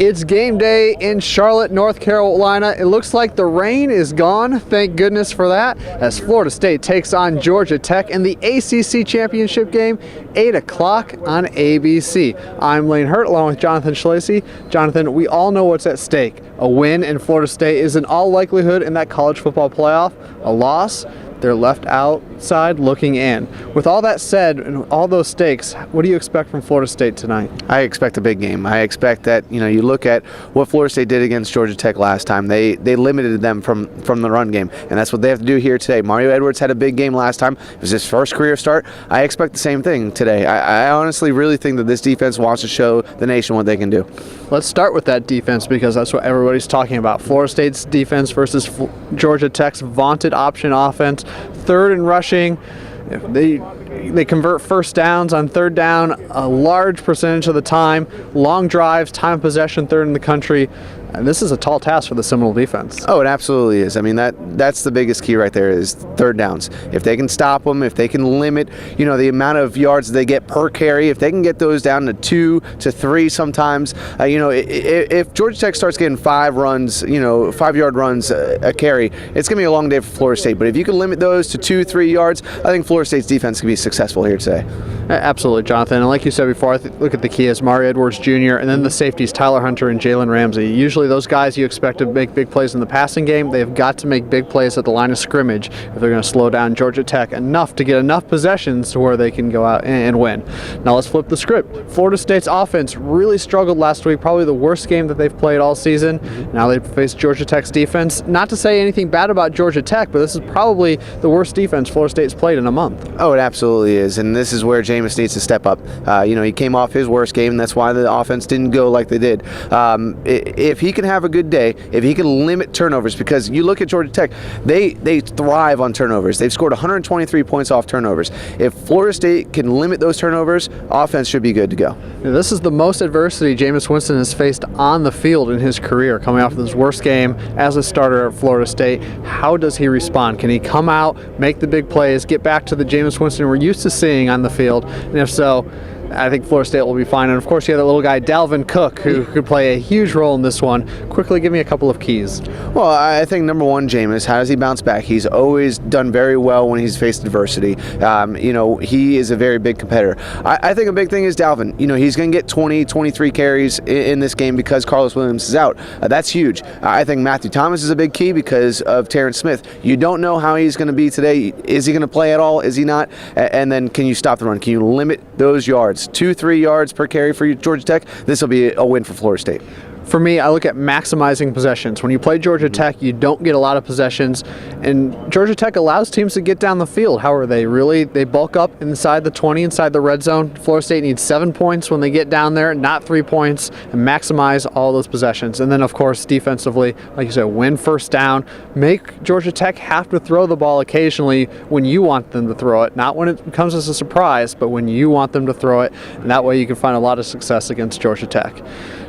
It's game day in Charlotte, North Carolina. It looks like the rain is gone. Thank goodness for that, as Florida State takes on Georgia Tech in the ACC Championship game, 8 o'clock on ABC. I'm Lane Hurt along with Jonathan Schlesy. Jonathan, we all know what's at stake. A win in Florida State is in all likelihood in that college football playoff. A loss, they're left outside looking in. With all that said and all those stakes, what do you expect from Florida State tonight? I expect a big game. I expect that, you look at what Florida State did against Georgia Tech last time. They limited them from the run game, and that's what they have to do here today. Mario Edwards had a big game last time. It was his first career start. I expect the same thing today. I honestly really think that this defense wants to show the nation what they can do. Let's start with that defense because that's what everybody's talking about. Florida State's defense versus Georgia Tech's vaunted option offense. Third in rushing. They convert first downs on third down a large percentage of the time. Long drives, time of possession, third in the country. And this is a tall task for the Seminole defense. Oh, it absolutely is. I mean, that's the biggest key right there is third downs. If they can stop them, if they can limit, the amount of yards they get per carry, if they can get those down to 2 to 3 sometimes, if Georgia Tech starts getting 5 runs, 5-yard runs a carry, it's going to be a long day for Florida State. But if you can limit those to 2-3 yards, I think Florida State's defense can be successful here today. Absolutely, Jonathan. And like you said before, look at the key as Mario Edwards Jr. and then the safeties, Tyler Hunter and Jalen Ramsey. Usually those guys you expect to make big plays in the passing game. They've got to make big plays at the line of scrimmage if they're going to slow down Georgia Tech enough to get enough possessions to where they can go out and win. Now let's flip the script. Florida State's offense really struggled last week, probably the worst game that they've played all season. Now they face Georgia Tech's defense. Not to say anything bad about Georgia Tech, but this is probably the worst defense Florida State's played in a month. Oh, it absolutely is, and this is where Jameis needs to step up. He came off his worst game, and that's why the offense didn't go like they did. If he can have a good day, if he can limit turnovers, because you look at Georgia Tech, they thrive on turnovers. They've scored 123 points off turnovers. If Florida State can limit those turnovers, offense should be good to go. Now, this is the most adversity Jameis Winston has faced on the field in his career, coming off of his worst game as a starter at Florida State. How does he respond? Can he come out, make the big plays, get back to the Jameis Winston we're used to seeing on the field? And if so, I think Florida State will be fine. And of course, you have that little guy, Dalvin Cook, who could play a huge role in this one. Quickly, give me a couple of keys. Well, I think number one, Jameis, how does he bounce back? He's always done very well when he's faced adversity. He is a very big competitor. I think a big thing is Dalvin. He's going to get 20, 23 carries in this game because Carlos Williams is out. That's huge. I think Matthew Thomas is a big key because of Terrence Smith. You don't know how he's going to be today. Is he going to play at all? Is he not? And then can you stop the run? Can you limit those yards? 2-3 yards per carry for Georgia Tech. This will be a win for Florida State. For me, I look at maximizing possessions. When you play Georgia Tech, you don't get a lot of possessions, and Georgia Tech allows teams to get down the field. However, they bulk up inside the 20, inside the red zone. Florida State needs 7 points when they get down there, not 3 points, and maximize all those possessions. And then, of course, defensively, like you said, win first down. Make Georgia Tech have to throw the ball occasionally when you want them to throw it, not when it comes as a surprise, but when you want them to throw it. And that way you can find a lot of success against Georgia Tech.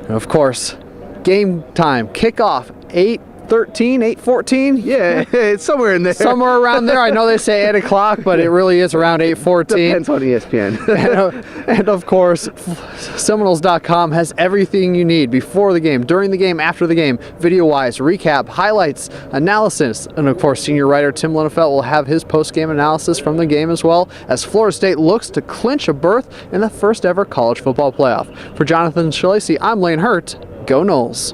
And of course, game time, kickoff, 8:13, 8:14. Yeah, it's somewhere in there. Somewhere around there. I know they say 8 o'clock, but it really is around 8:14. Depends on ESPN. and of course, Seminoles.com has everything you need before the game, during the game, after the game, video-wise, recap, highlights, analysis. And of course, senior writer Tim Linnefelt will have his post-game analysis from the game as well, as Florida State looks to clinch a berth in the first ever college football playoff. For Jonathan Schlesy, I'm Lane Hurt. Go Noles.